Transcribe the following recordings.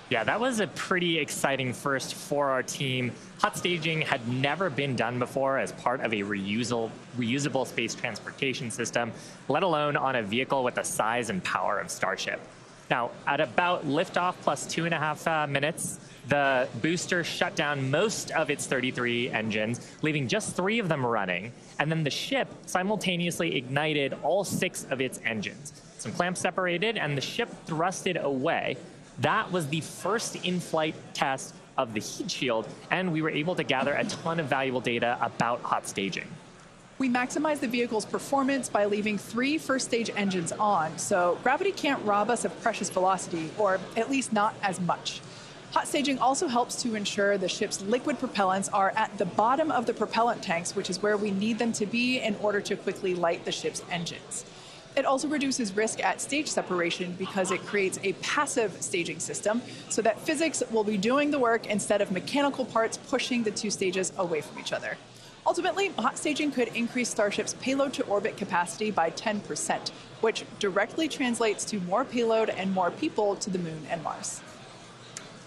Yeah, that was a pretty exciting first for our team. Hot staging had never been done before as part of a reusable space transportation system, let alone on a vehicle with the size and power of Starship. Now, at about liftoff plus 2.5 minutes, the booster shut down most of its 33 engines, leaving just 3 of them running. And then the ship simultaneously ignited all 6 of its engines. Some clamps separated, and the ship thrusted away. That was the first in-flight test of the heat shield, and we were able to gather a ton of valuable data about hot staging. We maximize the vehicle's performance by leaving 3 first stage engines on, so gravity can't rob us of precious velocity, or at least not as much. Hot staging also helps to ensure the ship's liquid propellants are at the bottom of the propellant tanks, which is where we need them to be in order to quickly light the ship's engines. It also reduces risk at stage separation because it creates a passive staging system so that physics will be doing the work instead of mechanical parts pushing the 2 stages away from each other. Ultimately, hot staging could increase Starship's payload to orbit capacity by 10%, which directly translates to more payload and more people to the Moon and Mars.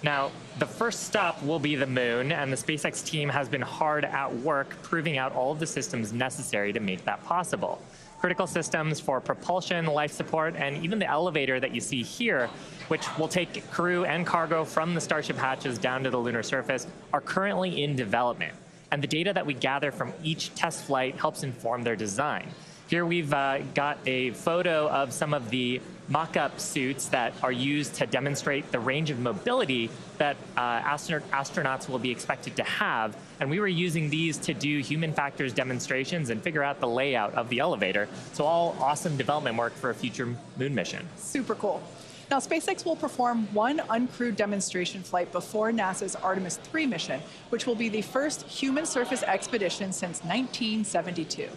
Now, the first stop will be the Moon, and the SpaceX team has been hard at work proving out all of the systems necessary to make that possible. Critical systems for propulsion, life support, and even the elevator that you see here, which will take crew and cargo from the Starship hatches down to the lunar surface, are currently in development. And the data that we gather from each test flight helps inform their design. Here we've got a photo of some of the mock-up suits that are used to demonstrate the range of mobility that astronauts will be expected to have. And we were using these to do human factors demonstrations and figure out the layout of the elevator. So all awesome development work for a future moon mission. Super cool. Now, SpaceX will perform 1 uncrewed demonstration flight before NASA's Artemis 3 mission, which will be the first human surface expedition since 1972.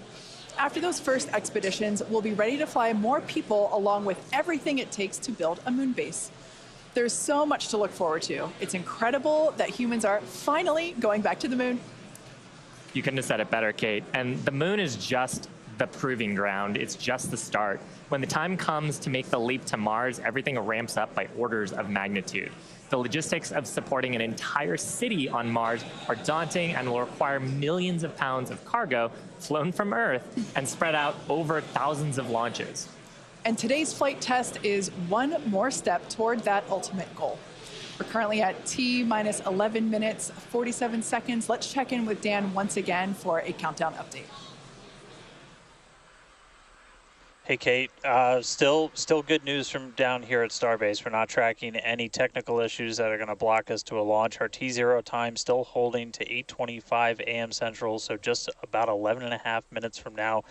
After those first expeditions, we'll be ready to fly more people along with everything it takes to build a moon base. There's so much to look forward to. It's incredible that humans are finally going back to the moon. You couldn't have said it better, Kate. And the moon is just the proving ground. It's just the start. When the time comes to make the leap to Mars, everything ramps up by orders of magnitude. The logistics of supporting an entire city on Mars are daunting and will require millions of pounds of cargo flown from Earth and spread out over thousands of launches. And today's flight test is one more step toward that ultimate goal. We're currently at T minus 11 minutes, 47 seconds. Let's check in with Dan once again for a countdown update. Hey, Kate. Still good news from down here at Starbase. We're not tracking any technical issues that are going to block us to a launch. Our T0 time still holding to 8:25 a.m. Central, so just about 11.5 minutes from now.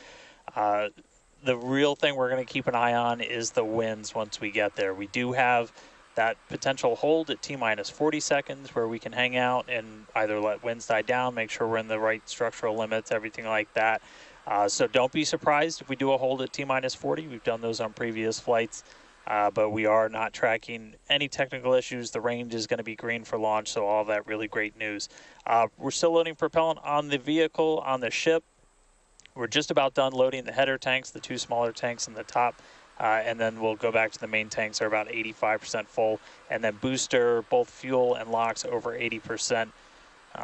The real thing we're going to keep an eye on is the winds once we get there. We do have that potential hold at T minus 40 seconds where we can hang out and either let winds die down, make sure we're in the right structural limits, everything like that. So don't be surprised if we do a hold at T minus 40. We've done those on previous flights, but we are not tracking any technical issues. The range is going to be green for launch, so all of that really great news. We're still loading propellant on the vehicle, on the ship. We're just about done loading the header tanks, the 2 smaller tanks in the top, and then we'll go back to the main tanks. They're about 85% full, and then booster, both fuel and LOX over 80%.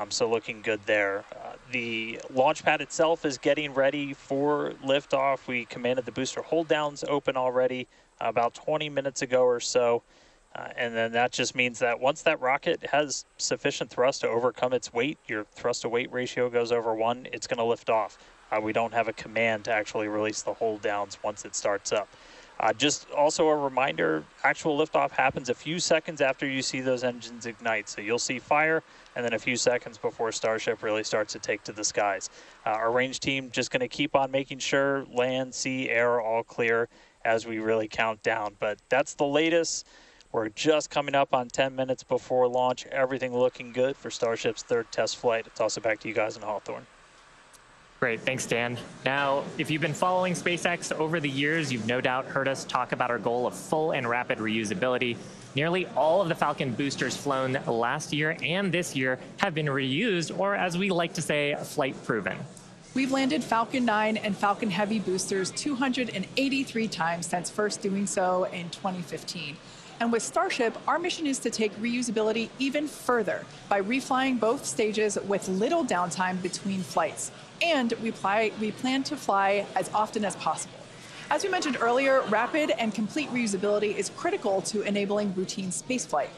So looking good there. The launch pad itself is getting ready for liftoff. We commanded the booster hold downs open already about 20 minutes ago or so. And then that just means that once that rocket has sufficient thrust to overcome its weight, your thrust to weight ratio goes over 1, it's going to lift off. We don't have a command to actually release the hold downs once it starts up. Just also a reminder, actual liftoff happens a few seconds after you see those engines ignite. So you'll see fire, and then a few seconds before Starship really starts to take to the skies. Our range team just going to keep on making sure land, sea, air are all clear as we really count down. But that's the latest. We're just coming up on 10 minutes before launch. Everything looking good for Starship's 3rd test flight. I'll toss it back to you guys in Hawthorne. Great, thanks, Dan. Now, if you've been following SpaceX over the years, you've no doubt heard us talk about our goal of full and rapid reusability. Nearly all of the Falcon boosters flown last year and this year have been reused, or as we like to say, flight proven. We've landed Falcon 9 and Falcon Heavy boosters 283 times since first doing so in 2015. And with Starship, our mission is to take reusability even further by reflying both stages with little downtime between flights. And we plan to fly as often as possible. As we mentioned earlier, rapid and complete reusability is critical to enabling routine spaceflight.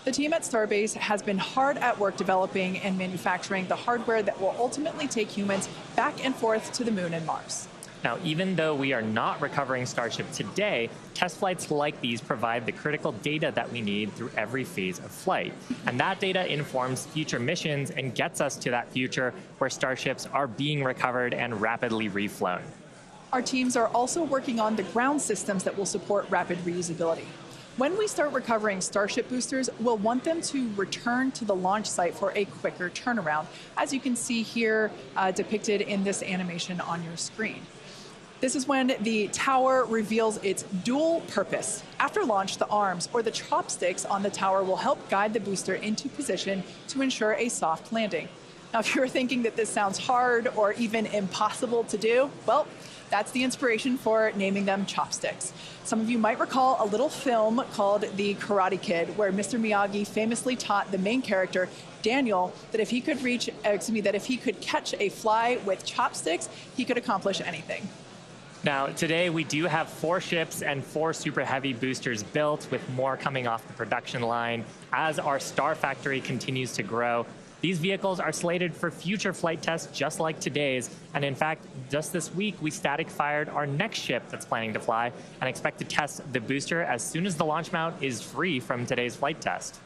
The team at Starbase has been hard at work developing and manufacturing the hardware that will ultimately take humans back and forth to the moon and Mars. Now, even though we are not recovering Starship today, test flights like these provide the critical data that we need through every phase of flight. And that data informs future missions and gets us to that future where Starships are being recovered and rapidly reflown. Our teams are also working on the ground systems that will support rapid reusability. When we start recovering Starship boosters, we'll want them to return to the launch site for a quicker turnaround, as you can see here depicted in this animation on your screen. This is when the tower reveals its dual purpose. After launch, the arms or the chopsticks on the tower will help guide the booster into position to ensure a soft landing. Now, if you're thinking that this sounds hard or even impossible to do, well, that's the inspiration for naming them chopsticks. Some of you might recall a little film called The Karate Kid, where Mr. Miyagi famously taught the main character, Daniel, that if he could catch a fly with chopsticks, he could accomplish anything. Now, today we do have 4 ships and 4 Super Heavy boosters built, with more coming off the production line as our Star Factory continues to grow. These vehicles are slated for future flight tests just like today's, and in fact, just this week we static fired our next ship that's planning to fly and expect to test the booster as soon as the launch mount is free from today's flight test.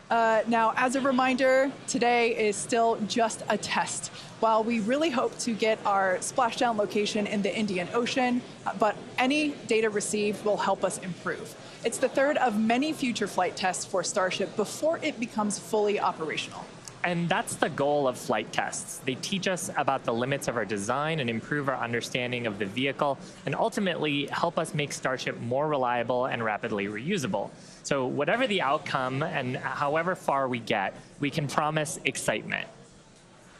Now, as a reminder, today is still just a test. While we really hope to get our splashdown location in the Indian Ocean, but any data received will help us improve. It's the third of many future flight tests for Starship before it becomes fully operational. And that's the goal of flight tests. They teach us about the limits of our design and improve our understanding of the vehicle, and ultimately help us make Starship more reliable and rapidly reusable. So whatever the outcome and however far we get, we can promise excitement.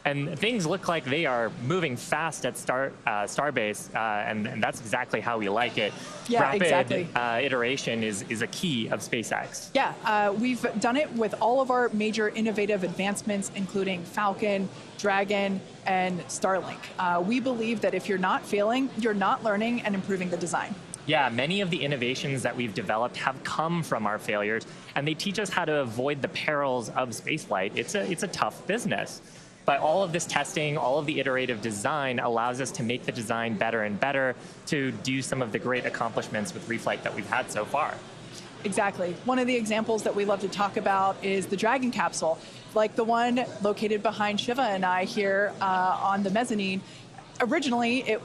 And things look like they are moving fast at Starbase, and that's exactly how we like it. Yeah, Rapid exactly. Iteration is a key of SpaceX. Yeah, we've done it with all of our major innovative advancements, including Falcon, Dragon, and Starlink. We believe that if you're not failing, you're not learning and improving the design. Yeah, many of the innovations that we've developed have come from our failures, and they teach us how to avoid the perils of spaceflight. It's a tough business. But all of this testing, all of the iterative design allows us to make the design better and better to do some of the great accomplishments with reflight that we've had so far. Exactly. One of the examples that we love to talk about is the Dragon capsule, like the one located behind Shiva and I here on the mezzanine. Originally, it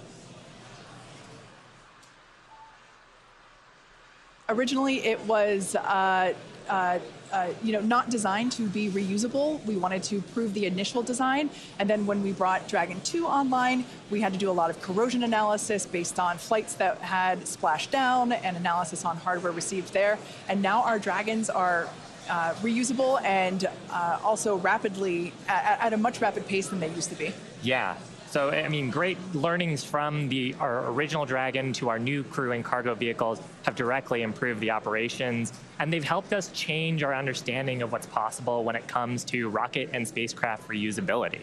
was not designed to be reusable. We wanted to prove the initial design, and then when we brought Dragon 2 online, we had to do a lot of corrosion analysis based on flights that had splashed down and analysis on hardware received there. And now our Dragons are reusable and also rapidly at a much rapid pace than they used to be. Yeah. So, I mean, great learnings from our original Dragon to our new crew and cargo vehicles have directly improved the operations, and they've helped us change our understanding of what's possible when it comes to rocket and spacecraft reusability.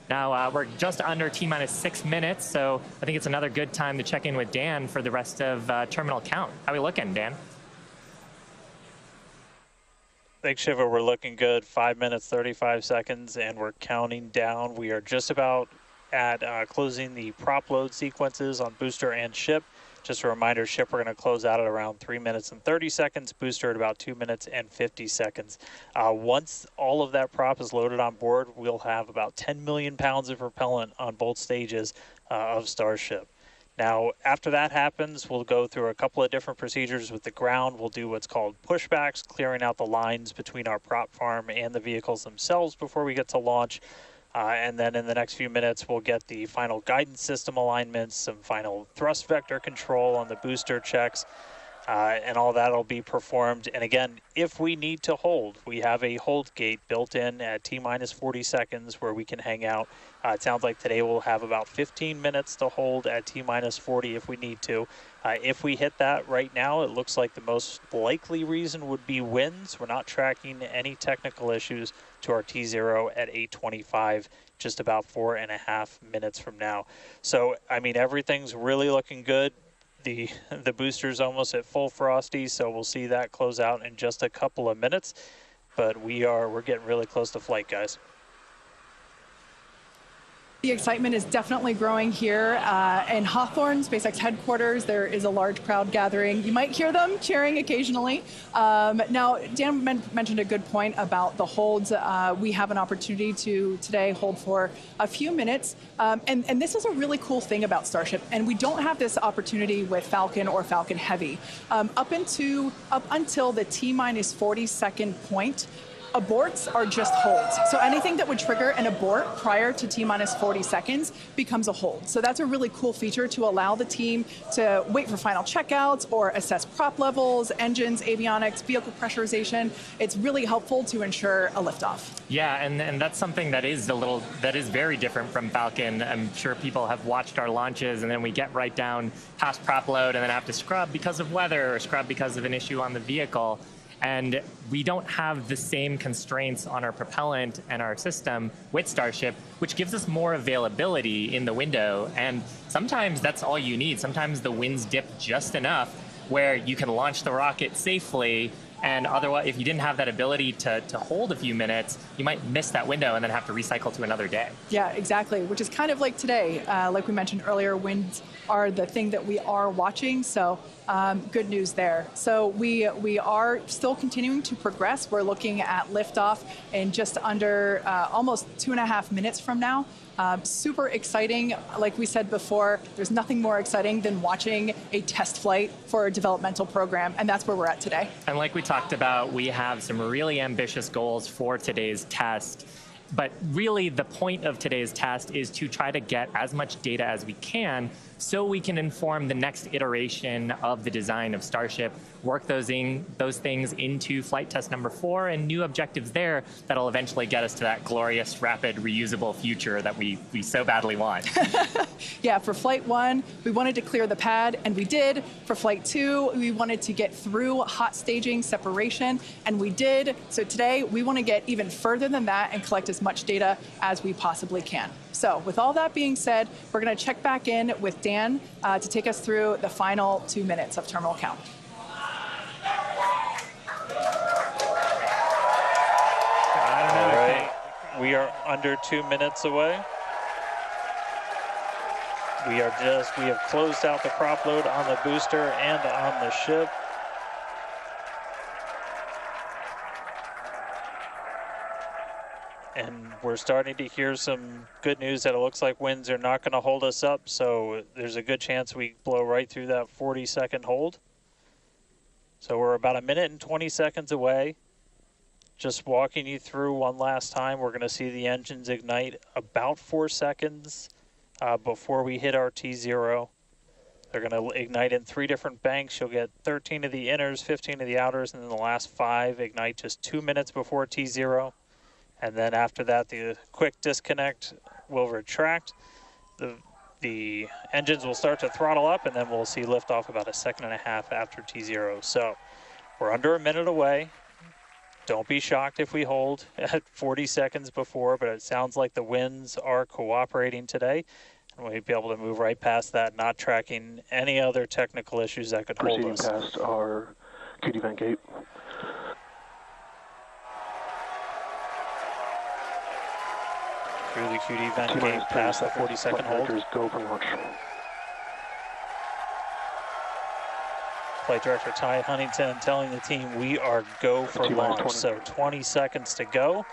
Now, we're just under T-minus 6 minutes, so I think it's another good time to check in with Dan for the rest of terminal count. How are we looking, Dan? Thanks, Shiva. We're looking good. 5 minutes, 35 seconds, and we're counting down. We are just about at closing the prop load sequences on booster and ship. Just a reminder, ship we're going to close out at around 3 minutes and 30 seconds, booster at about 2 minutes and 50 seconds. Once all of that prop is loaded on board, we'll have about 10 million pounds of propellant on both stages of Starship. Now, after that happens, we'll go through a couple of different procedures with the ground. We'll do what's called pushbacks, clearing out the lines between our prop farm and the vehicles themselves before we get to launch. And then in the next few minutes, we'll get the final guidance system alignments, some final thrust vector control on the booster checks. and all that will be performed. And again, if we need to hold, we have a hold gate built in at T-minus 40 seconds where we can hang out. It sounds like today we'll have about 15 minutes to hold at T-minus 40 if we need to. If we hit that right now, it looks like the most likely reason would be winds. We're not tracking any technical issues to our T0 at 8:25, just about 4.5 minutes from now. So, I mean, everything's really looking good. The booster's almost at full frosty, so we'll see that close out in just a couple of minutes. But we're getting really close to flight, guys. The excitement is definitely growing here in Hawthorne, SpaceX headquarters. There is a large crowd gathering. You might hear them cheering occasionally. Now, Dan mentioned a good point about the holds. We have an opportunity to today hold for a few minutes. And this is a really cool thing about Starship. And we don't have this opportunity with Falcon or Falcon Heavy. Up until the T-minus 40-second point, aborts are just holds. So anything that would trigger an abort prior to T-minus 40 seconds becomes a hold. So that's a really cool feature to allow the team to wait for final checkouts or assess prop levels, engines, avionics, vehicle pressurization. It's really helpful to ensure a liftoff. Yeah, and that's something that is very different from Falcon. I'm sure people have watched our launches, and then we get right down past prop load and then have to scrub because of weather or scrub because of an issue on the vehicle. And we don't have the same constraints on our propellant and our system with Starship, which gives us more availability in the window. And sometimes that's all you need. Sometimes the winds dip just enough where you can launch the rocket safely. And otherwise, if you didn't have that ability to hold a few minutes, you might miss that window and then have to recycle to another day. Yeah, exactly, which is kind of like today. Like we mentioned earlier, winds are the thing that we are watching, so good news there. So we are still continuing to progress. We're looking at liftoff in just under almost 2.5 minutes from now. Super exciting. Like we said before, there's nothing more exciting than watching a test flight for a developmental program, and that's where we're at today. And like we talked about, we have some really ambitious goals for today's test. But really, the point of today's test is to try to get as much data as we can so we can inform the next iteration of the design of Starship, work those things into flight test number 4 and new objectives there that'll eventually get us to that glorious, rapid, reusable future that we so badly want. Yeah, for flight 1, we wanted to clear the pad, and we did. For flight 2, we wanted to get through hot staging separation, and we did. So today, we want to get even further than that and collect as much data as we possibly can. So with all that being said, we're going to check back in with Dan to take us through the final 2 minutes of terminal count. All right, we are under 2 minutes away. We have closed out the prop load on the booster and on the ship. And we're starting to hear some good news that it looks like winds are not going to hold us up, so there's a good chance we blow right through that 40-second hold. So we're about 1 minute and 20 seconds away. Just walking you through one last time, we're going to see the engines ignite about 4 seconds before we hit our T0. They're going to ignite in 3 different banks. You'll get 13 of the inners, 15 of the outers, and then the last 5 ignite just 2 minutes before T0. And then after that, the quick disconnect will retract. The engines will start to throttle up, and then we'll see liftoff about 1.5 seconds after T0. So we're under 1 minute away. Don't be shocked if we hold at 40 seconds before, but it sounds like the winds are cooperating today. And we'll be able to move right past that, not tracking any other technical issues that could hold us. Proceeding past our QD vent gate. Through the QD vent gate past the 40-second hold. Go for launch. Flight Director Ty Huntington telling the team we are go for launch. So 20 seconds to go.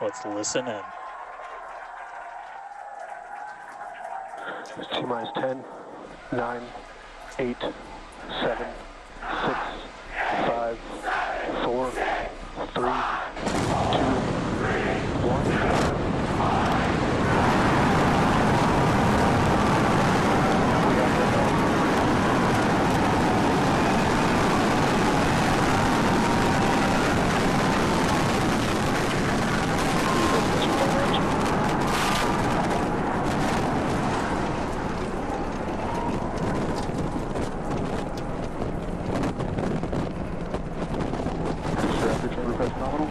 Let's listen in. It's T-minus 10, 9, 8, 7, 6, 5, 4, 3, 2, 1. approach nominal.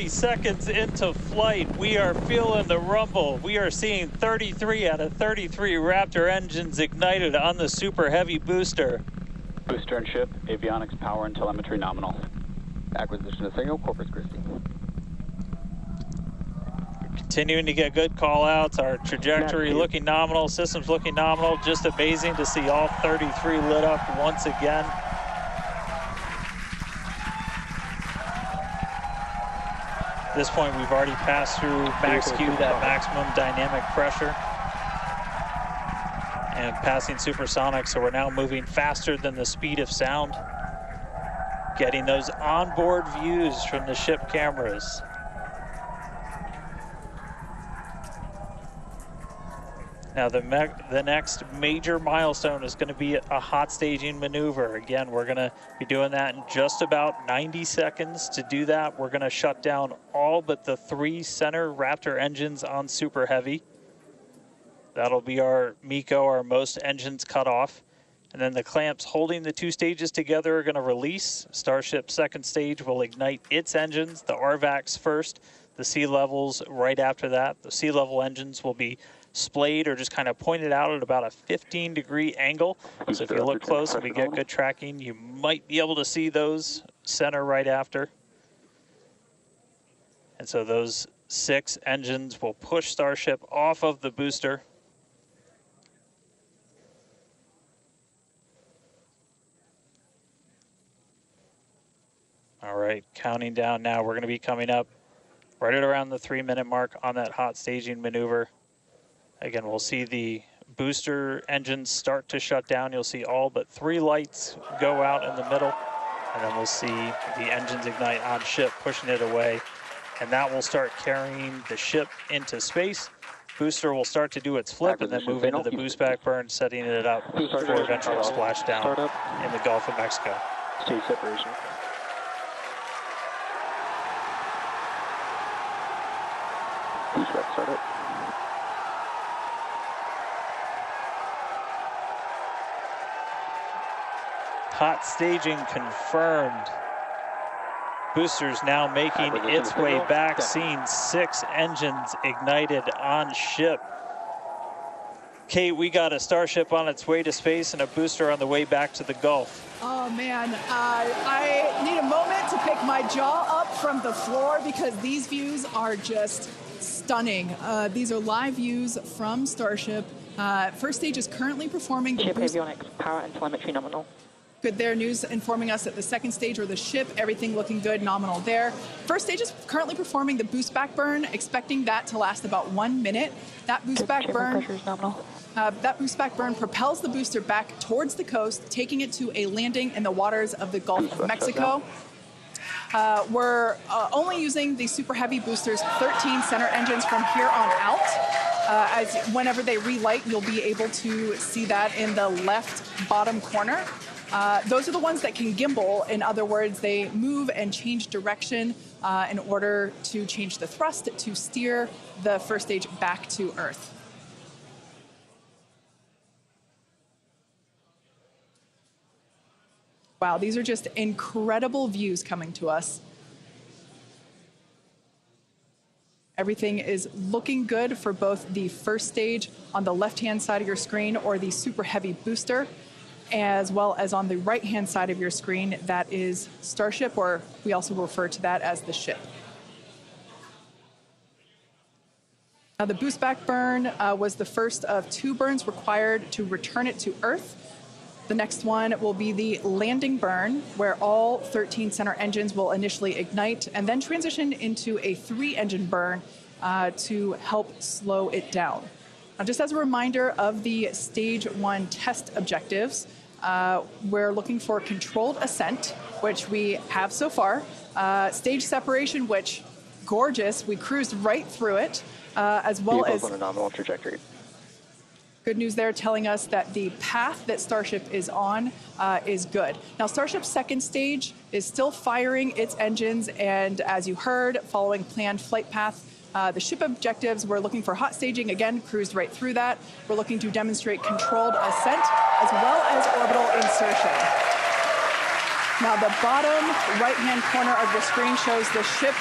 Seconds into flight, we are feeling the rumble. We are seeing 33 out of 33 Raptor engines ignited on the Super Heavy booster. Booster and ship, avionics, power, and telemetry nominal. Acquisition of signal, Corpus Christi. Continuing to get good call outs. Our trajectory looking nominal, systems looking nominal. Just amazing to see all 33 lit up once again. At this point, we've already passed through max Q, that maximum dynamic pressure, and passing supersonic, so we're now moving faster than the speed of sound, getting those onboard views from the ship cameras. Now the next major milestone is going to be a hot staging maneuver. Again, we're going to be doing that in just about 90 seconds. To do that, we're going to shut down all but the 3 center Raptor engines on Super Heavy. That'll be our MECO, our most engines cut off. And then the clamps holding the 2 stages together are going to release. Starship second stage will ignite its engines, the RVACs first, the sea levels right after that. The sea level engines will be splayed or just kind of pointed out at about a 15-degree angle. So if you look close and we get good tracking, you might be able to see those center right after. And so those 6 engines will push Starship off of the booster. All right, counting down now. We're going to be coming up right at around the 3-minute mark on that hot staging maneuver. Again, we'll see the booster engines start to shut down. You'll see all but 3 lights go out in the middle. And then we'll see the engines ignite on ship, pushing it away. And that will start carrying the ship into space. Booster will start to do its flip and then move into the boost back burn, setting it up for eventual splashdown in the Gulf of Mexico. Stage separation. Boost back startup. Hot staging confirmed. Boosters now making its way back, seeing 6 engines ignited on ship. Kate, we got a Starship on its way to space and a booster on the way back to the Gulf. Oh man, I need a moment to pick my jaw up from the floor because these views are just stunning. These are live views from Starship. First stage is currently performing the ship avionics, power and telemetry nominal. Good there, news informing us that the second stage or the ship, everything looking good, nominal there. First stage is currently performing the boost back burn, expecting that to last about 1 minute. That boost back burn, propels the booster back towards the coast, taking it to a landing in the waters of the Gulf of Mexico. We're only using the Super Heavy boosters, 13 center engines from here on out. As whenever they relight, you'll be able to see that in the left bottom corner. Those are the ones that can gimbal. In other words, they move and change direction in order to change the thrust to steer the first stage back to Earth. Wow, these are just incredible views coming to us. Everything is looking good for both the first stage on the left-hand side of your screen or the Super Heavy booster, as well as on the right-hand side of your screen, that is Starship, or we also refer to that as the ship. Now, the boost back burn was the first of 2 burns required to return it to Earth. The next one will be the landing burn, where all 13 center engines will initially ignite and then transition into a 3-engine burn to help slow it down. Now, just as a reminder of the stage 1 test objectives, we're looking for controlled ascent, which we have so far. Stage separation, which, gorgeous, we cruised right through it, as well as on a nominal trajectory. Good news there, telling us that the path that Starship is on is good. Now, Starship's second stage is still firing its engines, and as you heard, following planned flight path, The ship objectives, we're looking for hot staging, again, cruised right through that. We're looking to demonstrate controlled ascent as well as orbital insertion. Now the bottom right-hand corner of the screen shows the ship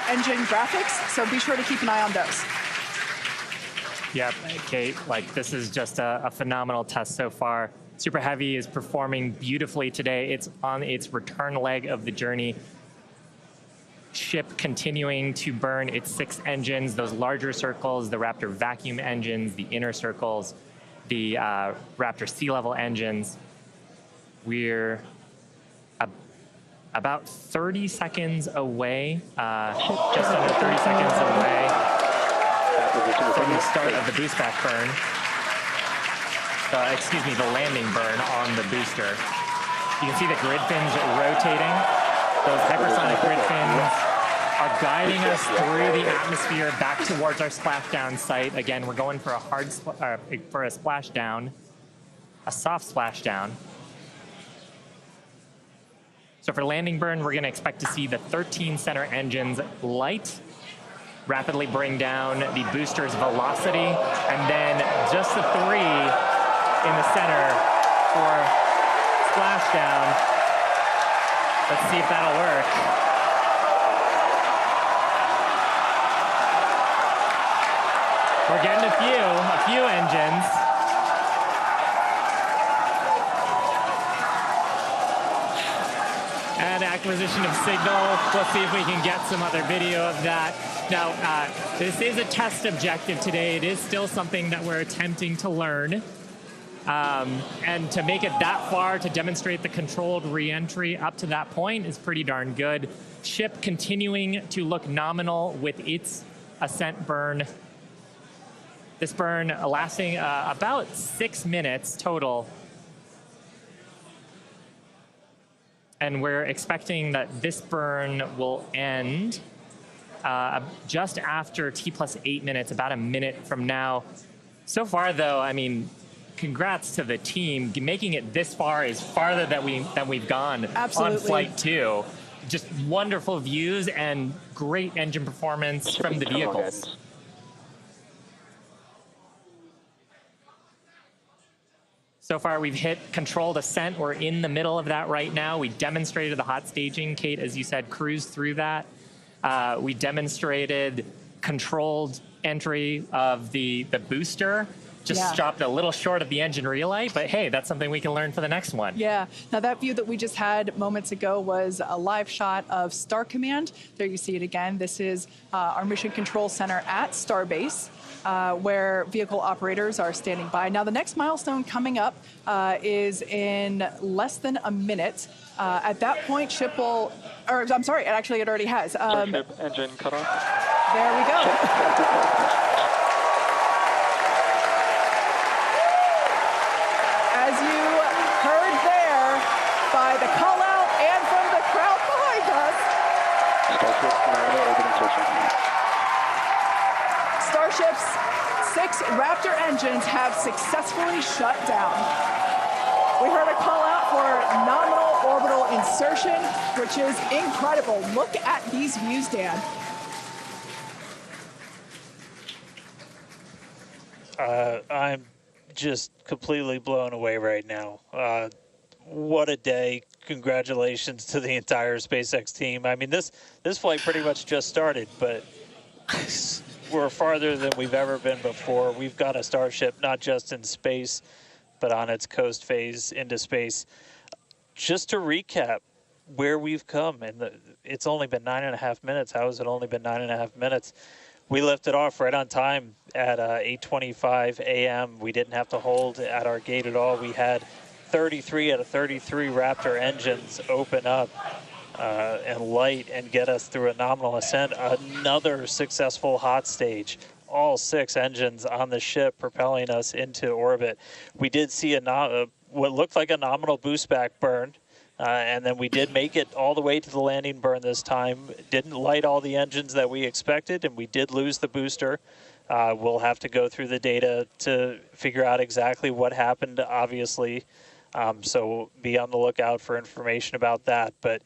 engine graphics, so be sure to keep an eye on those. Yep, Kate, like this is just a phenomenal test so far. Super Heavy is performing beautifully today. It's on its return leg of the journey. Ship continuing to burn its 6 engines, those larger circles, the Raptor vacuum engines, the inner circles, the Raptor sea level engines. We're about 30 seconds away, just under 30 seconds away from the start of the boost back burn. Excuse me, the landing burn on the booster. You can see the grid fins rotating. Those hypersonic grid fins are guiding us through the atmosphere back towards our splashdown site. Again, we're going for a splashdown, a soft splashdown. So for landing burn, we're going to expect to see the 13 center engines light, rapidly bring down the booster's velocity, and then just the 3 in the center for splashdown. Let's see if that'll work. We're getting a few engines. And acquisition of signal. We'll see if we can get some other video of that. Now, this is a test objective today. It is still something that we're attempting to learn. And to make it that far, to demonstrate the controlled re-entry up to that point is pretty darn good. Ship continuing to look nominal with its ascent burn. This burn lasting about 6 minutes total. And we're expecting that this burn will end just after T+8 minutes, about a minute from now. So far, though, I mean, congrats to the team. Making it this far is farther than we've gone. Absolutely. On Flight 2. Just wonderful views and great engine performance from the vehicles. So far, we've hit controlled ascent. We're in the middle of that right now. We demonstrated the hot staging. Kate, as you said, cruised through that. We demonstrated controlled entry of the booster. Just stopped a little short of the engine relight, but hey, that's something we can learn for the next one. Yeah. Now that view that we just had moments ago was a live shot of Star Command. There you see it again. This is our Mission Control Center at Starbase, where vehicle operators are standing by. Now the next milestone coming up is in less than a minute. At that point, ship will, or I'm sorry, actually it already has. Starship engine cut off. There we go. As you heard there by the call out and from the crowd behind us, Starship normal orbit insertion. Starship's 6 Raptor engines have successfully shut down. We heard a call out for nominal orbital insertion, which is incredible. Look at these views, Dan. I'm just completely blown away right now. What a day. Congratulations to the entire SpaceX team. I mean, this flight pretty much just started, but we're farther than we've ever been before. We've got a Starship not just in space, but on its coast phase into space. Just to recap where we've come, and it's only been 9.5 minutes. How has it only been 9.5 minutes? We lifted off right on time at 8:25 a.m. We didn't have to hold at our gate at all. We had 33 out of 33 Raptor engines open up and light and get us through a nominal ascent. Another successful hot stage. All 6 engines on the ship propelling us into orbit. We did see what looked like a nominal boost back burn. And then we did make it all the way to the landing burn this time. Didn't light all the engines that we expected, and we did lose the booster. We'll have to go through the data to figure out exactly what happened, obviously. So be on the lookout for information about that. But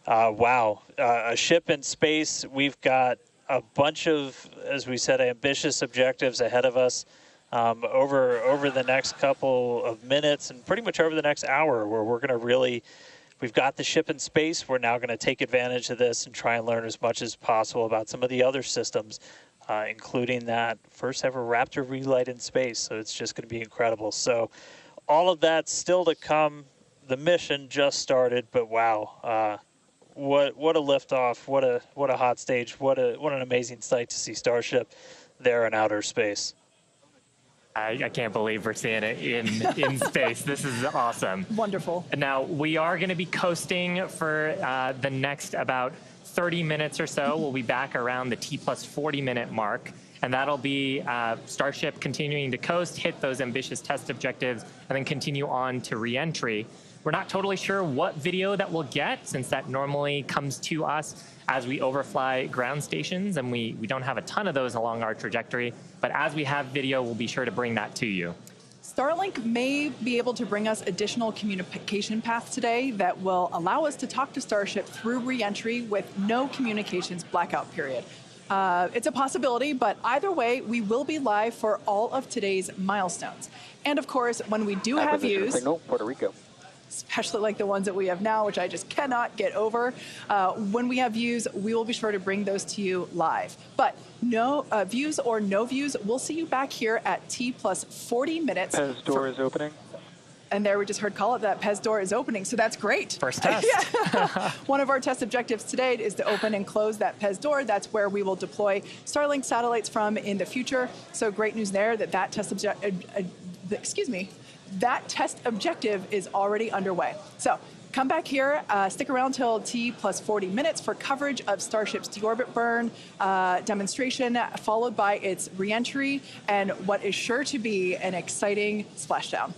wow, a ship in space. We've got a bunch of, as we said, ambitious objectives ahead of us over the next couple of minutes and pretty much over the next hour, where we're going to really, we've got the ship in space. We're now going to take advantage of this and try and learn as much as possible about some of the other systems, including that first ever Raptor relight in space. So it's just going to be incredible. So all of that still to come. The mission just started, but wow, what a liftoff! What a hot stage! What an amazing sight to see Starship there in outer space. I can't believe we're seeing it in space. This is awesome. Wonderful. Now, we are going to be coasting for the next about 30 minutes or so. We'll be back around the T plus 40-minute mark, and that'll be Starship continuing to coast, hit those ambitious test objectives, and then continue on to re-entry. We're not totally sure what video that we'll get, since that normally comes to us as we overfly ground stations, and we don't have a ton of those along our trajectory. But as we have video, we'll be sure to bring that to you. Starlink may be able to bring us additional communication paths today that will allow us to talk to Starship through re-entry with no communications blackout period. It's a possibility, but either way, we will be live for all of today's milestones. And of course, when we do have views, signal, Puerto Rico. especially like the ones that we have now, which I just cannot get over. When we have views, we will be sure to bring those to you live. But no views or no views, we'll see you back here at T plus 40 minutes. Pez door is opening. And there we just heard call it that Pez door is opening, so that's great. First test. One of our test objectives today is to open and close that Pez door. That's where we will deploy Starlink satellites from in the future. So great news there that that test that test objective is already underway. So come back here, stick around till T plus 40 minutes for coverage of Starship's deorbit burn demonstration, followed by its re-entry and what is sure to be an exciting splashdown.